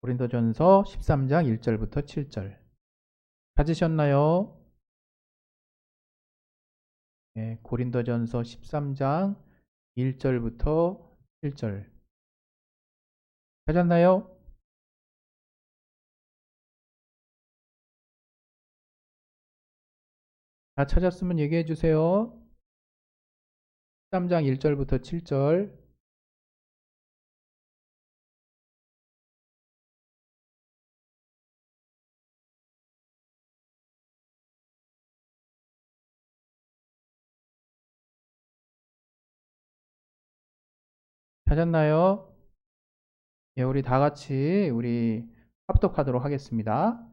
고린도전서 13장 1절부터 7절 찾으셨나요? 네, 고린도전서 13장 1절부터 7절 찾았나요? 다 찾았으면 얘기해 주세요. 13장 1절부터 7절 찾았나요? 예, 우리 다 같이 우리 합독하도록 하겠습니다.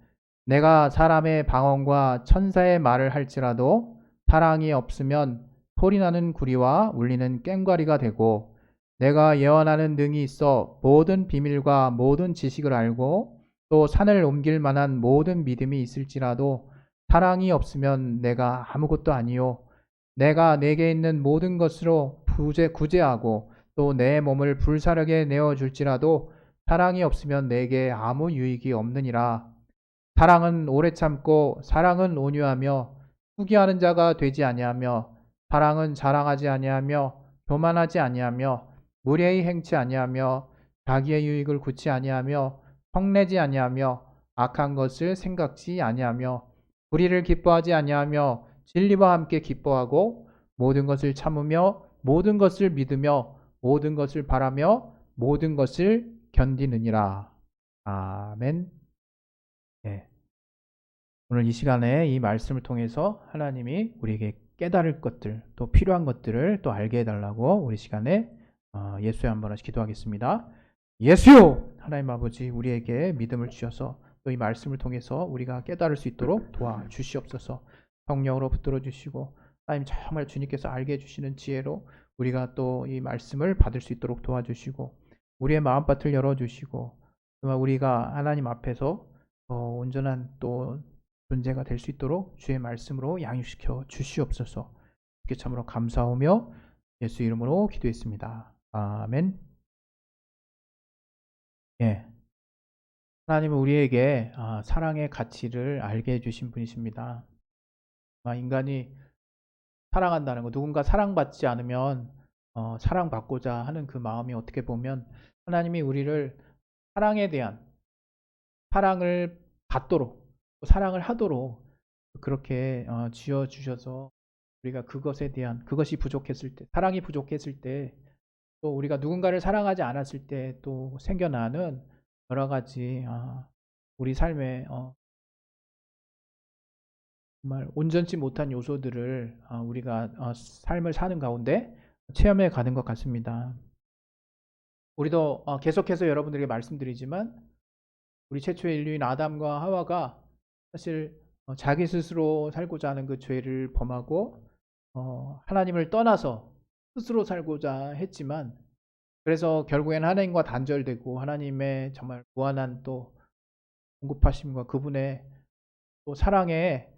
내가 사람의 방언과 천사의 말을 할지라도 사랑이 없으면 소리나는 구리와 울리는 꽹과리가 되고, 내가 예언하는 능이 있어 모든 비밀과 모든 지식을 알고 또 산을 옮길 만한 모든 믿음이 있을지라도 사랑이 없으면 내가 아무것도 아니요, 내가 내게 있는 모든 것으로 구제하고 또 내 몸을 불사르게 내어줄지라도 사랑이 없으면 내게 아무 유익이 없느니라. 사랑은 오래 참고 사랑은 온유하며 후기하는 자가 되지 아니하며, 사랑은 자랑하지 아니하며 교만하지 아니하며 무례히 행치 아니하며 자기의 유익을 굳지 아니하며 성내지 아니하며 악한 것을 생각지 아니하며 불의를 기뻐하지 아니하며 진리와 함께 기뻐하고 모든 것을 참으며 모든 것을 믿으며 모든 것을 바라며 모든 것을 견디느니라. 아멘. 네. 오늘 이 시간에 이 말씀을 통해서 하나님이 우리에게 깨달을 것들, 또 필요한 것들을 또 알게 해달라고 우리 시간에 예수의 한 번씩 기도하겠습니다. 예수요! 하나님 아버지, 우리에게 믿음을 주셔서 또 이 말씀을 통해서 우리가 깨달을 수 있도록 도와주시옵소서. 성령으로 붙들어 주시고 하나님, 정말 주님께서 알게 해주시는 지혜로 우리가 또 이 말씀을 받을 수 있도록 도와주시고, 우리의 마음밭을 열어주시고, 정말 우리가 하나님 앞에서 온전한 또 존재가 될 수 있도록 주의 말씀으로 양육시켜 주시옵소서. 이렇게 참으로 감사하며 예수 이름으로 기도했습니다. 아멘. 예. 하나님은 우리에게 사랑의 가치를 알게 해주신 분이십니다. 인간이 사랑한다는 거, 누군가 사랑받지 않으면 사랑받고자 하는 그 마음이 어떻게 보면 하나님이 우리를 사랑에 대한 사랑을 받도록, 사랑을 하도록 그렇게 지어주셔서, 우리가 그것에 대한, 그것이 부족했을 때, 사랑이 부족했을 때, 또 우리가 누군가를 사랑하지 않았을 때 또 생겨나는 여러 가지 우리 삶에 정말 온전치 못한 요소들을 우리가 삶을 사는 가운데 체험해 가는 것 같습니다. 우리도 계속해서 여러분들에게 말씀드리지만, 우리 최초의 인류인 아담과 하와가 사실 자기 스스로 살고자 하는 그 죄를 범하고 하나님을 떠나서 스스로 살고자 했지만, 그래서 결국엔 하나님과 단절되고 하나님의 정말 무한한 또 공급하심과 그분의 또 사랑의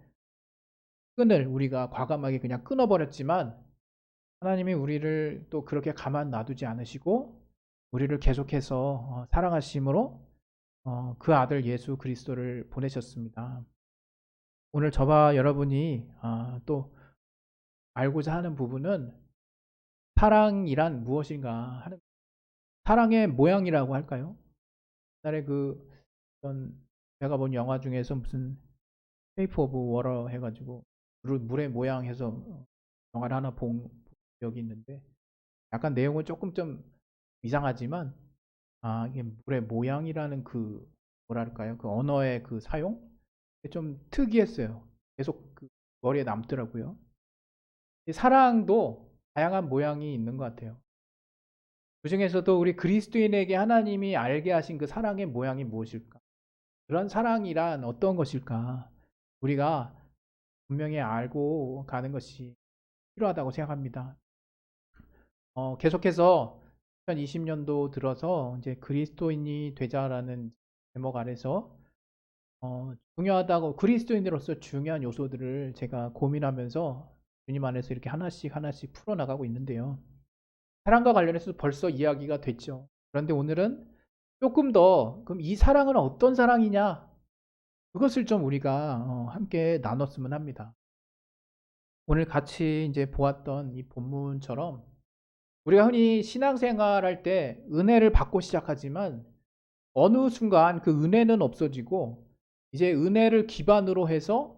끈을 우리가 과감하게 그냥 끊어버렸지만, 하나님이 우리를 또 그렇게 가만 놔두지 않으시고 우리를 계속해서 사랑하심으로 그 아들 예수 그리스도를 보내셨습니다. 오늘 저와 여러분이 또 알고자 하는 부분은 사랑이란 무엇인가 하는, 사랑의 모양이라고 할까요? 옛날에 어떤 제가 본 영화 중에서 무슨 쉐이프 오브 워터 해가지고 물의 모양 해서 영화를 하나 본 기억이 있는데, 약간 내용은 조금 좀 이상하지만 이게 물의 모양이라는 그 뭐랄까요, 그 언어의 그 사용 좀 특이했어요. 계속 그 머리에 남더라고요. 사랑도 다양한 모양이 있는 것 같아요. 그 중에서도 우리 그리스도인에게 하나님이 알게 하신 그 사랑의 모양이 무엇일까? 그런 사랑이란 어떤 것일까? 우리가 분명히 알고 가는 것이 필요하다고 생각합니다. 계속해서 2020년도 들어서 이제 그리스도인이 되자라는 제목 아래서 중요하다고, 그리스도인으로서 중요한 요소들을 제가 고민하면서 주님 안에서 이렇게 하나씩 하나씩 풀어나가고 있는데요. 사랑과 관련해서 벌써 이야기가 됐죠. 그런데 오늘은 조금 더 그럼 이 사랑은 어떤 사랑이냐? 그것을 좀 우리가 함께 나눴으면 합니다. 오늘 같이 이제 보았던 이 본문처럼 우리가 흔히 신앙생활 할 때 은혜를 받고 시작하지만 어느 순간 그 은혜는 없어지고 이제 은혜를 기반으로 해서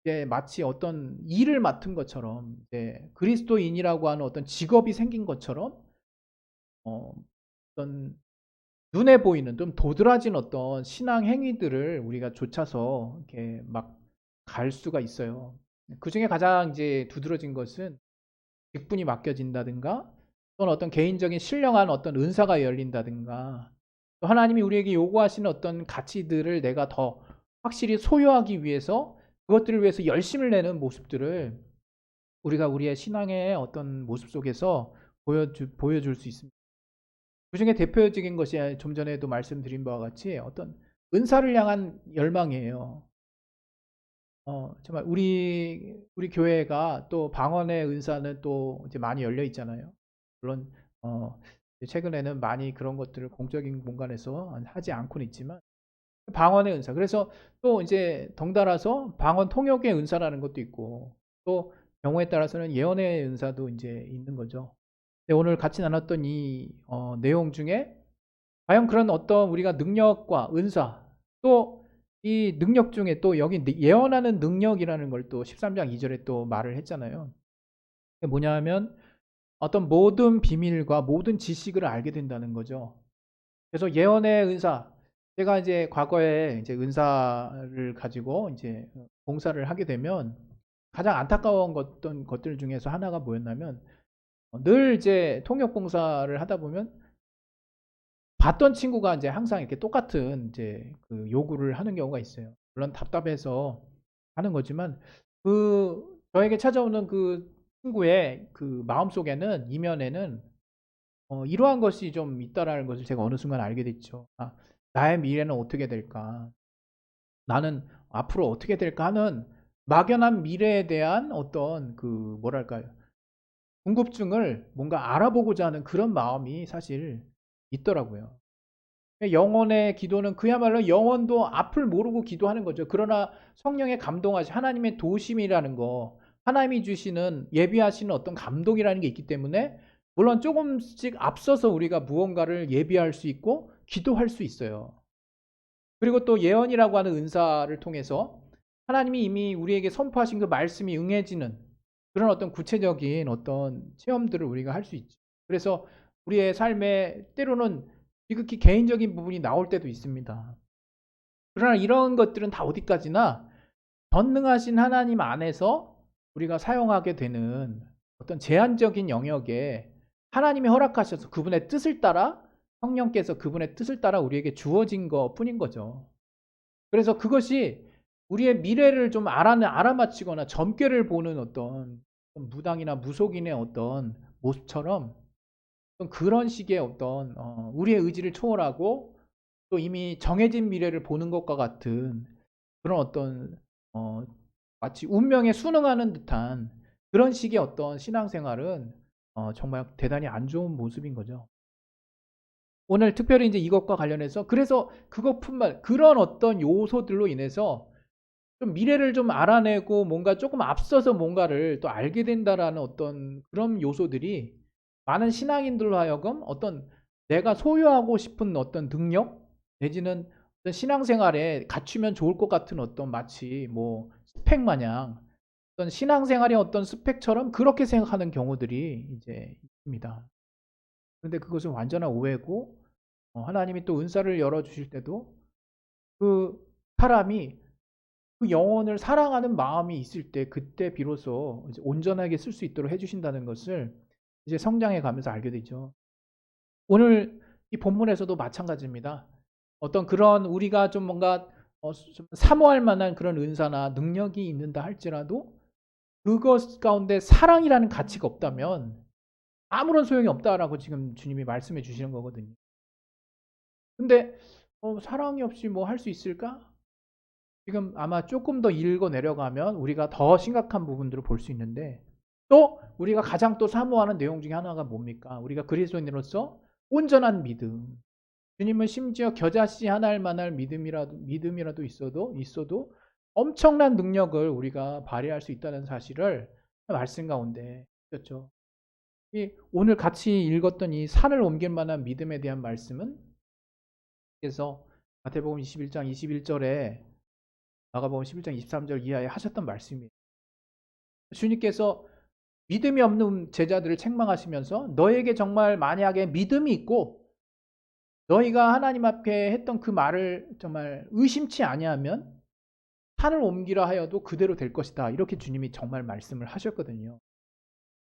이제 마치 어떤 일을 맡은 것처럼 이제 그리스도인이라고 하는 어떤 직업이 생긴 것처럼 어, 어떤 눈에 보이는 좀 도드라진 어떤 신앙 행위들을 우리가 좇아서 이렇게 막 갈 수가 있어요. 그 중에 가장 이제 두드러진 것은 직분이 맡겨진다든가 또는 어떤 개인적인 신령한 어떤 은사가 열린다든가 또 하나님이 우리에게 요구하시는 어떤 가치들을 내가 더 확실히 소유하기 위해서 그것들을 위해서 열심을 내는 모습들을 우리가 우리의 신앙의 어떤 모습 속에서 보여줄 수 있습니다. 그 중에 대표적인 것이 좀 전에도 말씀드린 바와 같이 어떤 은사를 향한 열망이에요. 정말 우리 교회가 또 방언의 은사는 또 이제 많이 열려 있잖아요. 물론 최근에는 많이 그런 것들을 공적인 공간에서 하지 않고는 있지만 방언의 은사. 그래서 또 이제 덩달아서 방언 통역의 은사라는 것도 있고 또 경우에 따라서는 예언의 은사도 이제 있는 거죠. 근데 오늘 같이 나눴던 이 내용 중에 과연 그런 어떤 우리가 능력과 은사 또 이 능력 중에 또 여기 예언하는 능력이라는 걸 또 13장 2절에 또 말을 했잖아요. 그게 뭐냐면 어떤 모든 비밀과 모든 지식을 알게 된다는 거죠. 그래서 예언의 은사, 제가 이제 과거에 이제 은사를 가지고 이제 봉사를 하게 되면 가장 안타까운 것들 중에서 하나가 뭐였냐면 늘 이제 통역 봉사를 하다 보면 봤던 친구가 이제 항상 이렇게 똑같은 이제 그 요구를 하는 경우가 있어요. 물론 답답해서 하는 거지만 저에게 찾아오는 그 친구의 그 마음속에는 이면에는 이러한 것이 좀 있다라는 것을 제가 어느 순간 알게 됐죠. 아, 나의 미래는 어떻게 될까? 나는 앞으로 어떻게 될까 하는 막연한 미래에 대한 어떤 그 뭐랄까요? 궁금증을 뭔가 알아보고자 하는 그런 마음이 사실 있더라고요. 영혼의 기도는 그야말로 영혼도 앞을 모르고 기도하는 거죠. 그러나 성령의 감동하시 하나님의 도심이라는 거, 하나님이 주시는 예비하시는 어떤 감동이라는 게 있기 때문에 물론 조금씩 앞서서 우리가 무언가를 예비할 수 있고 기도할 수 있어요. 그리고 또 예언이라고 하는 은사를 통해서 하나님이 이미 우리에게 선포하신 그 말씀이 응해지는 그런 어떤 구체적인 어떤 체험들을 우리가 할 수 있죠. 그래서 우리의 삶에 때로는 지극히 개인적인 부분이 나올 때도 있습니다. 그러나 이런 것들은 다 어디까지나 전능하신 하나님 안에서 우리가 사용하게 되는 어떤 제한적인 영역에 하나님이 허락하셔서 그분의 뜻을 따라 성령께서 그분의 뜻을 따라 우리에게 주어진 것 뿐인 거죠. 그래서 그것이 우리의 미래를 좀 알아맞히거나 점괘를 보는 어떤 무당이나 무속인의 어떤 모습처럼 그런 식의 어떤 우리의 의지를 초월하고 또 이미 정해진 미래를 보는 것과 같은 그런 어떤 마치 운명에 순응하는 듯한 그런 식의 어떤 신앙생활은 정말 대단히 안 좋은 모습인 거죠. 오늘 특별히 이제 이것과 관련해서 그래서 그것뿐만 그런 어떤 요소들로 인해서 좀 미래를 좀 알아내고 뭔가 조금 앞서서 뭔가를 또 알게 된다라는 어떤 그런 요소들이 많은 신앙인들로 하여금 어떤 내가 소유하고 싶은 어떤 능력 내지는 어떤 신앙생활에 갖추면 좋을 것 같은 어떤 마치 뭐 스펙 마냥 어떤 신앙생활의 어떤 스펙처럼 그렇게 생각하는 경우들이 이제 있습니다. 그런데 그것은 완전한 오해고 하나님이 또 은사를 열어주실 때도 그 사람이 그 영혼을 사랑하는 마음이 있을 때 그때 비로소 이제 온전하게 쓸 수 있도록 해주신다는 것을 이제 성장해 가면서 알게 되죠. 오늘 이 본문에서도 마찬가지입니다. 어떤 그런 우리가 좀 뭔가 좀 사모할 만한 그런 은사나 능력이 있는다 할지라도 그것 가운데 사랑이라는 가치가 없다면 아무런 소용이 없다라고 지금 주님이 말씀해 주시는 거거든요. 근데 사랑이 없이 뭐 할 수 있을까? 지금 아마 조금 더 읽어 내려가면 우리가 더 심각한 부분들을 볼 수 있는데 또 우리가 가장 또 사모하는 내용 중에 하나가 뭡니까? 우리가 그리스도인으로서 온전한 믿음. 주님은 심지어 겨자씨 하나를 만할 믿음이라도 있어도 엄청난 능력을 우리가 발휘할 수 있다는 사실을 말씀 가운데 있었죠. 오늘 같이 읽었던 이 산을 옮길 만한 믿음에 대한 말씀은 그래서 마태복음 21장 21절에 마가복음 11장 23절 이하에 하셨던 말씀이에요. 주님께서 믿음이 없는 제자들을 책망하시면서 너에게 정말 만약에 믿음이 있고 너희가 하나님 앞에 했던 그 말을 정말 의심치 아니하면 산을 옮기라 하여도 그대로 될 것이다. 이렇게 주님이 정말 말씀을 하셨거든요.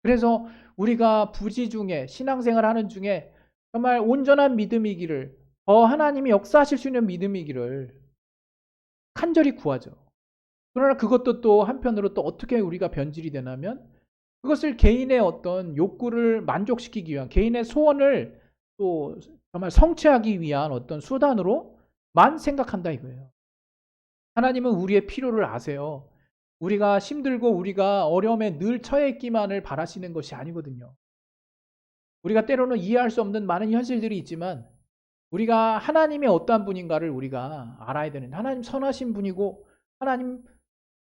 그래서 우리가 부지 중에 신앙생활 하는 중에 정말 온전한 믿음이기를 하나님이 역사하실 수 있는 믿음이기를 간절히 구하죠. 그러나 그것도 또 한편으로 또 어떻게 우리가 변질이 되냐면 그것을 개인의 어떤 욕구를 만족시키기 위한 개인의 소원을 또 정말 성취하기 위한 어떤 수단으로만 생각한다 이거예요. 하나님은 우리의 필요를 아세요. 우리가 힘들고 우리가 어려움에 늘 처해 있기만을 바라시는 것이 아니거든요. 우리가 때로는 이해할 수 없는 많은 현실들이 있지만 우리가 하나님의 어떠한 분인가를 우리가 알아야 되는 하나님 선하신 분이고 하나님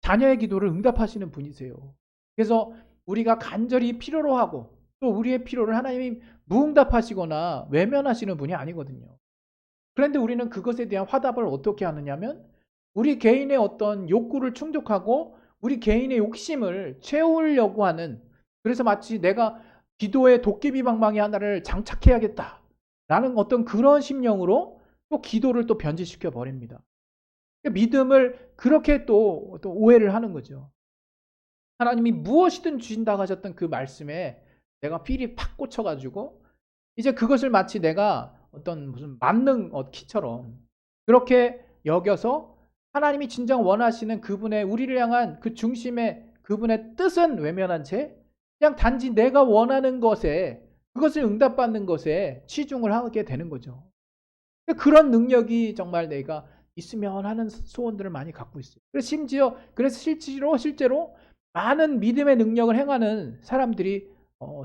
자녀의 기도를 응답하시는 분이세요. 그래서 우리가 간절히 필요로 하고 또 우리의 필요를 하나님이 무응답하시거나 외면하시는 분이 아니거든요. 그런데 우리는 그것에 대한 화답을 어떻게 하느냐면 우리 개인의 어떤 욕구를 충족하고 우리 개인의 욕심을 채우려고 하는 그래서 마치 내가 기도의 도깨비 방망이 하나를 장착해야겠다라는 어떤 그런 심령으로 또 기도를 또 변질시켜 버립니다. 믿음을 그렇게 또 오해를 하는 거죠. 하나님이 무엇이든 주신다고 하셨던 그 말씀에 내가 필이 팍 꽂혀가지고 이제 그것을 마치 내가 어떤 무슨 만능 키처럼 그렇게 여겨서 하나님이 진정 원하시는 그분의 우리를 향한 그 중심의 그분의 뜻은 외면한 채 그냥 단지 내가 원하는 것에 그것을 응답받는 것에 치중을 하게 되는 거죠. 그런 능력이 정말 내가 있으면 하는 소원들을 많이 갖고 있어요. 그래서 실제로 많은 믿음의 능력을 행하는 사람들이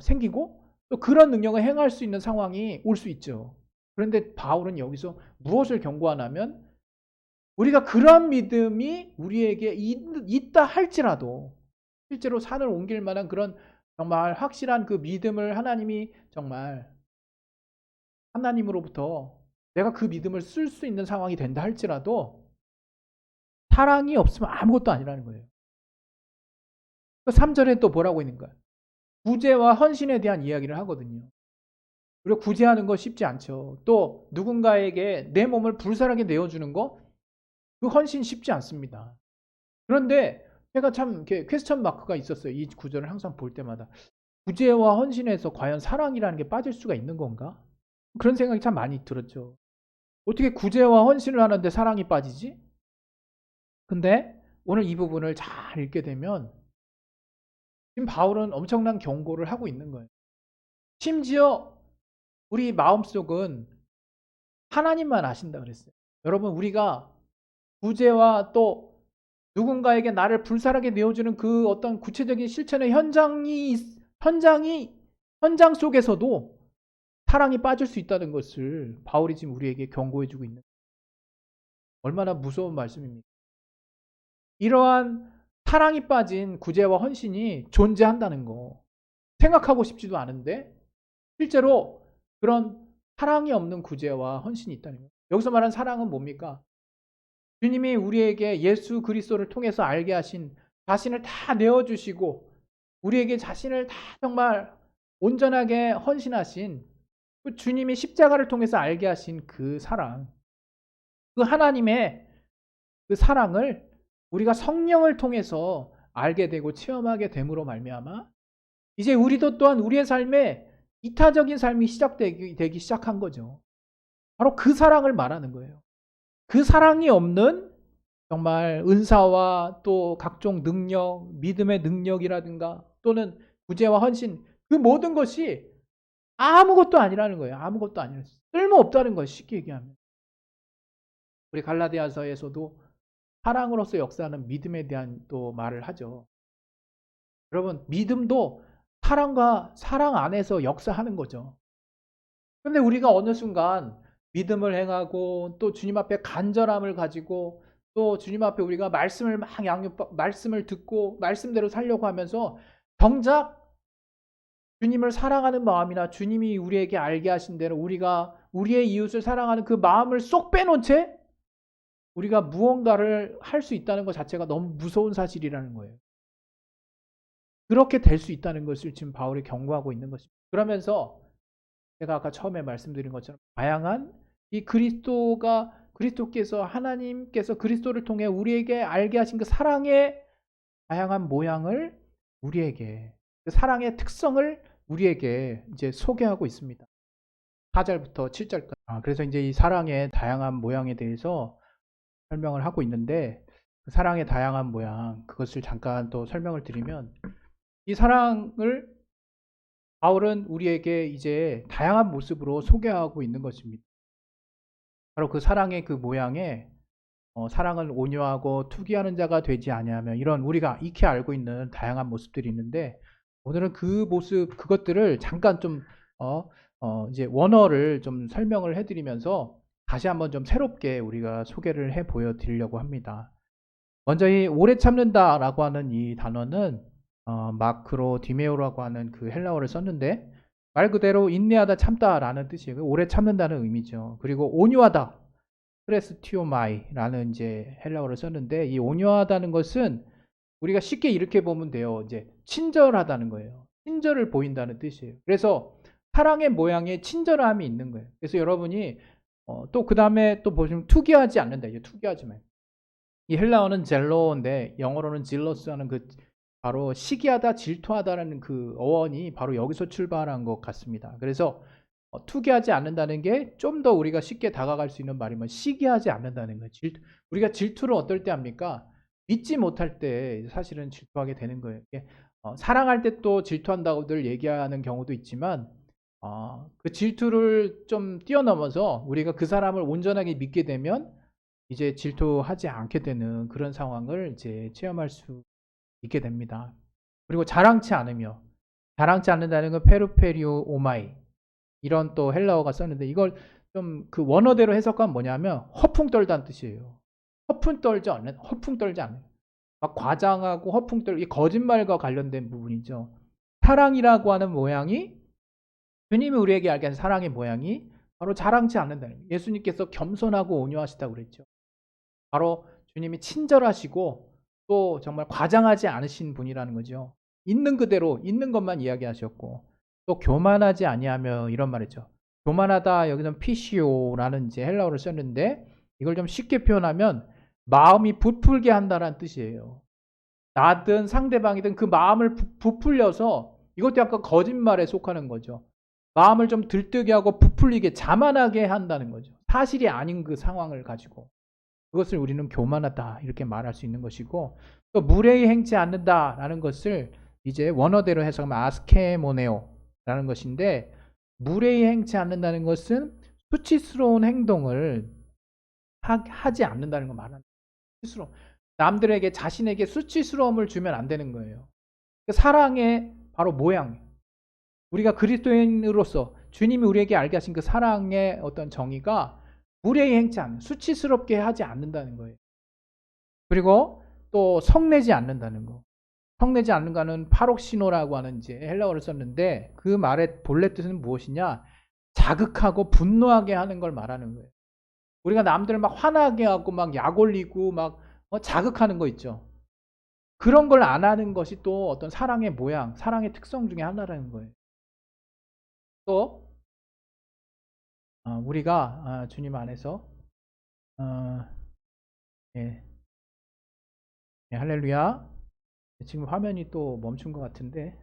생기고 또 그런 능력을 행할 수 있는 상황이 올 수 있죠. 그런데 바울은 여기서 무엇을 경고하냐면 우리가 그런 믿음이 우리에게 있다 할지라도 실제로 산을 옮길 만한 그런 정말 확실한 그 믿음을 하나님이 정말 하나님으로부터 내가 그 믿음을 쓸 수 있는 상황이 된다 할지라도 사랑이 없으면 아무것도 아니라는 거예요. 3절에 또 뭐라고 있는 거야? 구제와 헌신에 대한 이야기를 하거든요. 그리고 구제하는 거 쉽지 않죠. 또 누군가에게 내 몸을 불살하게 내어주는 거, 그 헌신 쉽지 않습니다. 그런데 제가 참 이렇게 퀘스천 마크가 있었어요. 이 구절을 항상 볼 때마다. 구제와 헌신에서 과연 사랑이라는 게 빠질 수가 있는 건가? 그런 생각이 참 많이 들었죠. 어떻게 구제와 헌신을 하는데 사랑이 빠지지? 근데 오늘 이 부분을 잘 읽게 되면 지금 바울은 엄청난 경고를 하고 있는 거예요. 심지어 우리 마음속은 하나님만 아신다 그랬어요. 여러분 우리가 구제와 또 누군가에게 나를 불살하게 내어주는 그 어떤 구체적인 실천의 현장 속에서도 사랑이 빠질 수 있다는 것을 바울이 지금 우리에게 경고해주고 있는 얼마나 무서운 말씀입니까? 이러한 사랑이 빠진 구제와 헌신이 존재한다는 거 생각하고 싶지도 않은데 실제로 그런 사랑이 없는 구제와 헌신이 있다는 거예요. 여기서 말하는 사랑은 뭡니까? 주님이 우리에게 예수 그리스도를 통해서 알게 하신 자신을 다 내어주시고 우리에게 자신을 다 정말 온전하게 헌신하신 그 주님이 십자가를 통해서 알게 하신 그 사랑, 그 하나님의 그 사랑을 우리가 성령을 통해서 알게 되고 체험하게 됨으로 말미암아 이제 우리도 또한 우리의 삶에 이타적인 삶이 시작되기 시작한 거죠. 바로 그 사랑을 말하는 거예요. 그 사랑이 없는 정말 은사와 또 각종 능력, 믿음의 능력이라든가 또는 구제와 헌신 그 모든 것이 아무것도 아니라는 거예요. 아무것도 아니라 쓸모없다는 거예요. 쉽게 얘기하면. 우리 갈라디아서에서도 사랑으로서 역사하는 믿음에 대한 또 말을 하죠. 여러분 믿음도 사랑 안에서 역사하는 거죠. 그런데 우리가 어느 순간 믿음을 행하고 또 주님 앞에 간절함을 가지고 또 주님 앞에 우리가 말씀을 막 말씀을 듣고 말씀대로 살려고 하면서 정작 주님을 사랑하는 마음이나 주님이 우리에게 알게 하신 대로 우리가 우리의 이웃을 사랑하는 그 마음을 쏙 빼놓은 채 우리가 무언가를 할 수 있다는 것 자체가 너무 무서운 사실이라는 거예요. 그렇게 될 수 있다는 것을 지금 바울이 경고하고 있는 것입니다. 그러면서 제가 아까 처음에 말씀드린 것처럼 다양한 이 그리스도께서 하나님께서 그리스도를 통해 우리에게 알게 하신 그 사랑의 다양한 모양을 우리에게 그 사랑의 특성을 우리에게 이제 소개하고 있습니다. 4절부터 7절까지. 그래서 이제 이 사랑의 다양한 모양에 대해서 설명을 하고 있는데 그 사랑의 다양한 모양 그것을 잠깐 또 설명을 드리면 이 사랑을 바울은 우리에게 이제 다양한 모습으로 소개하고 있는 것입니다. 바로 그 사랑의 그 모양에 사랑을 온유하고 투기하는 자가 되지 아니하며 이런 우리가 익히 알고 있는 다양한 모습들이 있는데 오늘은 그 모습 그것들을 잠깐 좀 이제 원어를 좀 설명을 해드리면서 다시 한번 좀 새롭게 우리가 소개를 해 보여드리려고 합니다. 먼저 이 오래 참는다라고 하는 이 단어는 마크로 디메오라고 하는 그 헬라어를 썼는데 말 그대로 인내하다 참다라는 뜻이에요. 오래 참는다는 의미죠. 그리고 온유하다, 프레스티오마이라는 이제 헬라어를 썼는데 이 온유하다는 것은 우리가 쉽게 이렇게 보면 돼요. 이제 친절하다는 거예요. 친절을 보인다는 뜻이에요. 그래서 사랑의 모양에 친절함이 있는 거예요. 그래서 여러분이 또 그 다음에 또 보시면 투기하지 않는다. 이제 투기하지 마요. 이 헬라어는 젤로인데 영어로는 질러스하는 그 바로 시기하다, 질투하다라는 그 어원이 바로 여기서 출발한 것 같습니다. 그래서 투기하지 않는다는 게 좀 더 우리가 쉽게 다가갈 수 있는 말이면 시기하지 않는다는 거예요. 우리가 질투를 어떨 때 합니까? 믿지 못할 때 사실은 질투하게 되는 거예요. 사랑할 때 또 질투한다고들 얘기하는 경우도 있지만 그 질투를 좀 뛰어넘어서 우리가 그 사람을 온전하게 믿게 되면 이제 질투하지 않게 되는 그런 상황을 이제 체험할 수 있게 됩니다. 그리고 자랑치 않는다는 건 페루페리오 오마이 이런 또 헬라어가 썼는데 이걸 좀 그 원어대로 해석하면 뭐냐면 허풍 떨다는 뜻이에요. 허풍 떨지 않아요. 막 과장하고 허풍 떨, 이 거짓말과 관련된 부분이죠. 사랑이라고 하는 모양이 주님이 우리에게 알게 한 사랑의 모양이 바로 자랑치 않는다는 거예요. 예수님께서 겸손하고 온유하시다고 그랬죠. 바로 주님이 친절하시고 또 정말 과장하지 않으신 분이라는 거죠. 있는 그대로 있는 것만 이야기하셨고 또 교만하지 아니하며 이런 말이죠. 교만하다 여기는 피시오라는 이제 헬라어를 썼는데 이걸 좀 쉽게 표현하면 마음이 부풀게 한다는 뜻이에요. 나든 상대방이든 그 마음을 부풀려서 이것도 약간 거짓말에 속하는 거죠. 마음을 좀 들뜨게 하고 부풀리게 자만하게 한다는 거죠. 사실이 아닌 그 상황을 가지고. 그것을 우리는 교만하다 이렇게 말할 수 있는 것이고 또 무례히 행치 않는다라는 것을 이제 원어대로 해석하면 아스케모네오라는 것인데 무례히 행치 않는다는 것은 수치스러운 행동을 하지 않는다는 걸 말하는 거예요. 남들에게 자신에게 수치스러움을 주면 안 되는 거예요. 사랑의 바로 모양 우리가 그리스도인으로서 주님이 우리에게 알게 하신 그 사랑의 어떤 정의가 무례히 행치 않는 수치스럽게 하지 않는다는 거예요. 그리고 또 성내지 않는다는 거. 성내지 않는가는 파록시노라고 하는 이제 헬라어를 썼는데 그 말의 본래 뜻은 무엇이냐? 자극하고 분노하게 하는 걸 말하는 거예요. 우리가 남들을 막 화나게 하고 막 약 올리고 막 자극하는 거 있죠. 그런 걸 안 하는 것이 또 어떤 사랑의 모양, 사랑의 특성 중에 하나라는 거예요. 또 우리가 주님 안에서 예, 예, 할렐루야. 지금 화면이 또 멈춘 것 같은데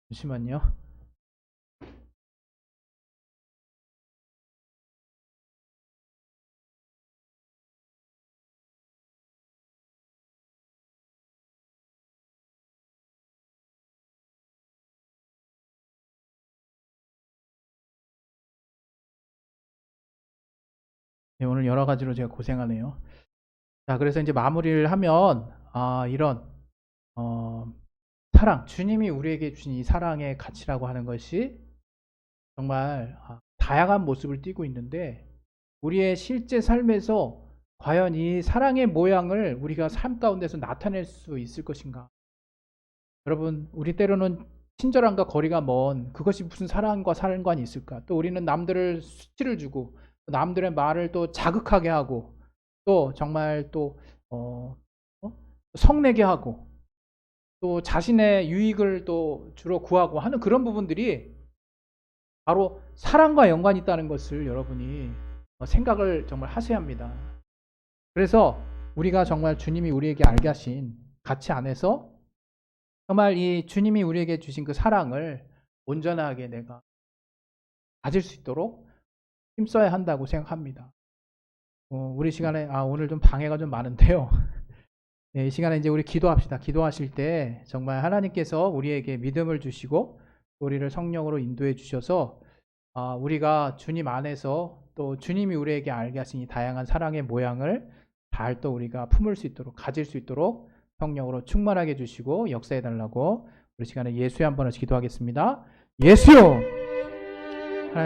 잠시만요. 네, 오늘 여러 가지로 제가 고생하네요. 자, 그래서 이제 마무리를 하면 이런 사랑, 주님이 우리에게 주신 이 사랑의 가치라고 하는 것이 정말 다양한 모습을 띠고 있는데 우리의 실제 삶에서 과연 이 사랑의 모양을 우리가 삶 가운데서 나타낼 수 있을 것인가? 여러분, 우리 때로는 친절함과 거리가 먼 그것이 무슨 사랑과 상관이 있을까? 또 우리는 남들을 수치를 주고 남들의 말을 또 자극하게 하고 또 정말 또 성내게 하고 또 자신의 유익을 또 주로 구하고 하는 그런 부분들이 바로 사랑과 연관이 있다는 것을 여러분이 생각을 정말 하셔야 합니다. 그래서 우리가 정말 주님이 우리에게 알게 하신 가치 안에서 정말 이 주님이 우리에게 주신 그 사랑을 온전하게 내가 가질 수 있도록 힘써야 한다고 생각합니다. 우리 시간에 오늘 좀 방해가 좀 많은데요. 네, 이 시간에 이제 우리 기도합시다. 기도하실 때 정말 하나님께서 우리에게 믿음을 주시고 우리를 성령으로 인도해 주셔서 우리가 주님 안에서 또 주님이 우리에게 알게 하신 이 다양한 사랑의 모양을 잘 또 우리가 품을 수 있도록 가질 수 있도록 성령으로 충만하게 해주시고 역사해 달라고 우리 시간에 예수의 한 번씩 기도하겠습니다. 예수요!